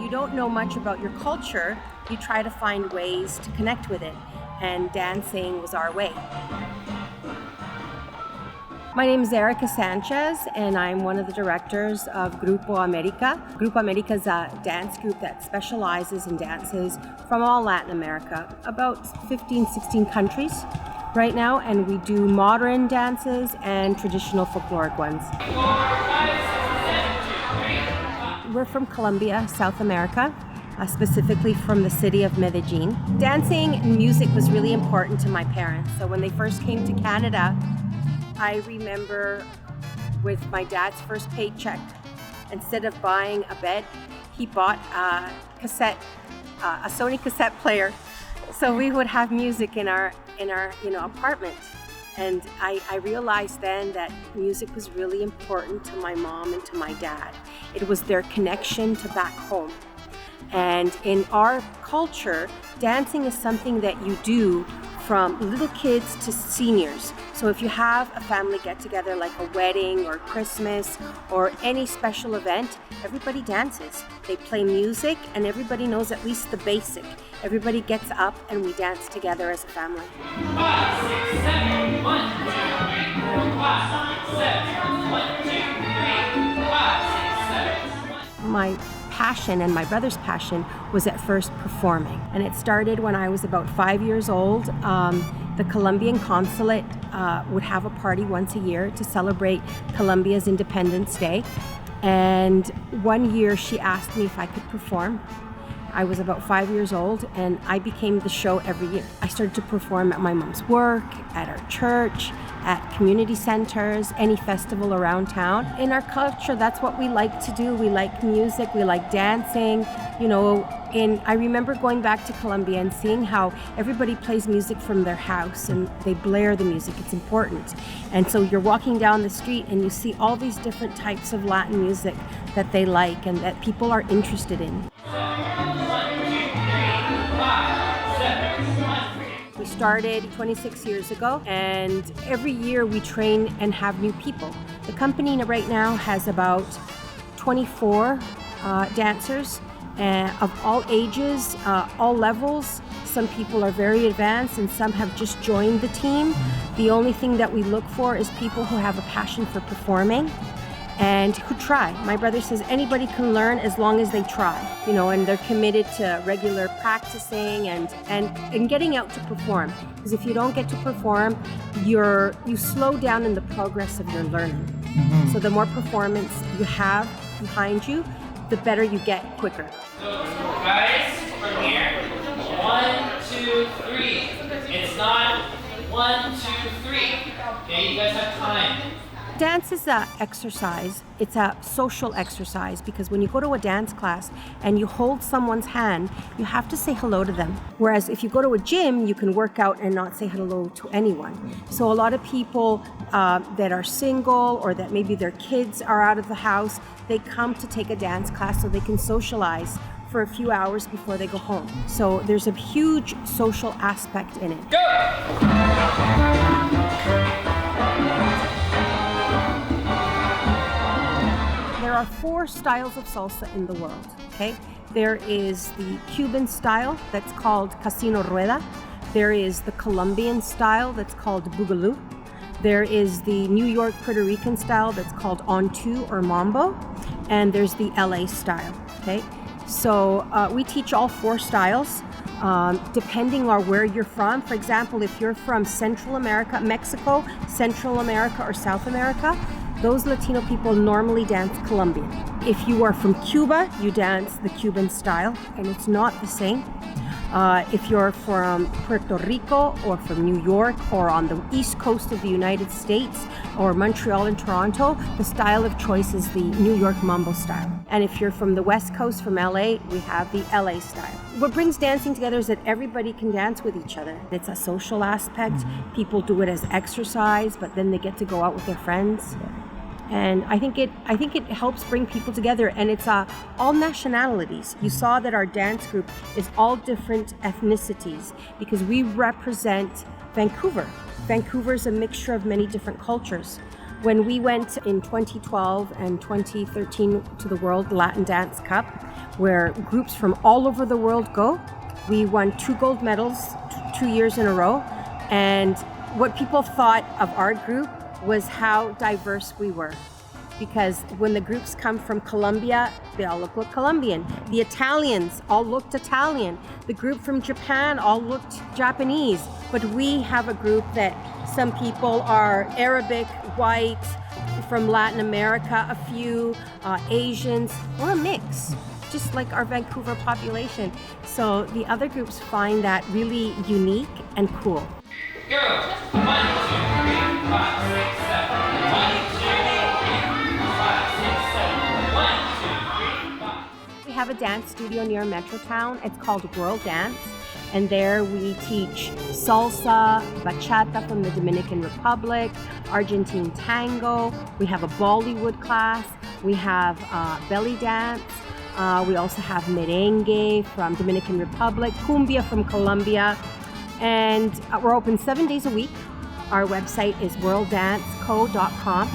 you don't know much about your culture, you try to find ways to connect with it. And dancing was our way. My name is Erika Sanchez, and I'm one of the directors of Grupo America. Grupo America is a dance group that specializes in dances from all Latin America, about 15, 16 countries right now, and we do modern dances and traditional folkloric ones. We're from Colombia, South America. Specifically from the city of Medellin. Dancing and music was really important to my parents. So when they first came to Canada, I remember with my dad's first paycheck, instead of buying a bed, he bought a Sony cassette player. So we would have music in our apartment. And I realized then that music was really important to my mom and to my dad. It was their connection to back home. And in our culture, dancing is something that you do from little kids to seniors. So if you have a family get-together like a wedding or Christmas or any special event, everybody dances. They play music and everybody knows at least the basic. Everybody gets up and we dance together as a family. 5, 6, 7, 1, 2, 3, 4, 5, 6, 7, 1, 2, 3, 5, 6, 7. My passion and my brother's passion was at first performing, and it started when I was about 5 years old. The Colombian consulate would have a party once a year to celebrate Colombia's Independence Day, and one year she asked me if I could perform. I was about 5 years old and I became the show every year. I started to perform at my mom's work, at our church, at community centers, any festival around town. In our culture, that's what we like to do. We like music, we like dancing. I remember going back to Colombia and seeing how everybody plays music from their house and they blare the music. It's important. And so you're walking down the street and you see all these different types of Latin music that they like and that people are interested in. We started 26 years ago, and every year we train and have new people. The company right now has about 24 dancers of all ages, all levels. Some people are very advanced and some have just joined the team. The only thing that we look for is people who have a passion for performing and who try. My brother says anybody can learn as long as they try, and they're committed to regular practicing and getting out to perform. Because if you don't get to perform, you slow down in the progress of your learning. Mm-hmm. So the more performance you have behind you, the better you get quicker. So guys, from here, 1, 2, 3. It's not 1, 2, 3. Okay, you guys have time. Dance is an exercise. It's a social exercise because when you go to a dance class and you hold someone's hand, you have to say hello to them. Whereas if you go to a gym, you can work out and not say hello to anyone. So a lot of people that are single or that maybe their kids are out of the house, they come to take a dance class so they can socialize for a few hours before they go home. So there's a huge social aspect in it. Go! There are 4 styles of salsa in the world, okay? There is the Cuban style that's called Casino Rueda. There is the Colombian style that's called Boogaloo. There is the New York Puerto Rican style that's called On Two or Mambo. And there's the LA style, okay? So we teach all 4 styles. Depending on where you're from. For example, if you're from Central America, Mexico, Central America, or South America, those Latino people normally dance Colombian. If you are from Cuba, you dance the Cuban style, and it's not the same. If you're from Puerto Rico or from New York or on the East Coast of the United States or Montreal and Toronto, the style of choice is the New York Mambo style. And if you're from the West Coast, from LA, we have the LA style. What brings dancing together is that everybody can dance with each other. It's a social aspect. People do it as exercise, but then they get to go out with their friends. And I think it helps bring people together, and it's all nationalities. You saw that our dance group is all different ethnicities because we represent Vancouver. Vancouver is a mixture of many different cultures. When we went in 2012 and 2013 to the World Latin Dance Cup, where groups from all over the world go, we won 2 gold medals 2 years in a row. And what people thought of our group was how diverse we were. Because when the groups come from Colombia, they all look Colombian. The Italians all looked Italian. The group from Japan all looked Japanese. But we have a group that some people are Arabic, white, from Latin America, a few Asians. We're a mix, just like our Vancouver population. So the other groups find that really unique and cool. Go! 1, 2, 3, 5, 6, 7. 1, 2, 3, 5, 6, 7. 1, 2, 3, 5. We have a dance studio near Metrotown. It's called World Dance. And there we teach salsa, bachata from the Dominican Republic, Argentine tango. We have a Bollywood class. We have belly dance. We also have merengue from Dominican Republic, cumbia from Colombia. And we're open 7 days a week. Our website is worlddanceco.com.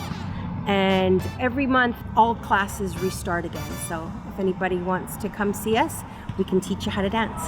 And every month, all classes restart again. So if anybody wants to come see us, we can teach you how to dance.